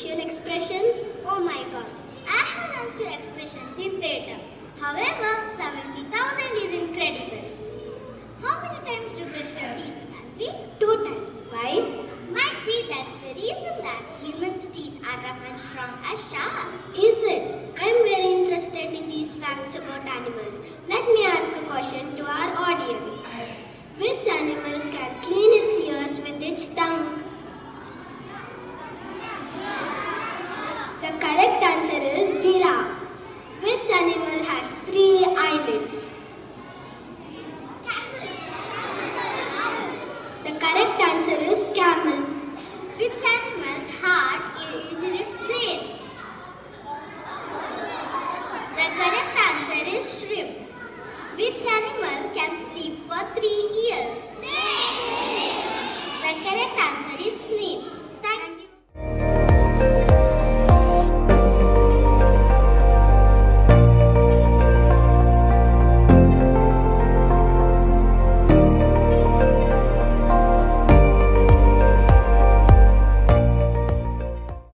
facial expressions? Oh my god, I have learned few expressions in theatre. However, 70,000 is incredible. How many times do you brush your teeth, Sanvi? 2 times. Why? Might be that's the reason that humans' teeth are rough and strong as sharks. Is it? I'm very interested in these facts about animals. Let me ask a question to our audience. Which animal can clean its ears with its tongue? The correct answer is giraffe. Which animal has 3 eyelids? The correct answer is camel. Which animal's heart is in its brain? The correct answer is shrimp. Which animal can sleep for 3 years? The correct answer is snake.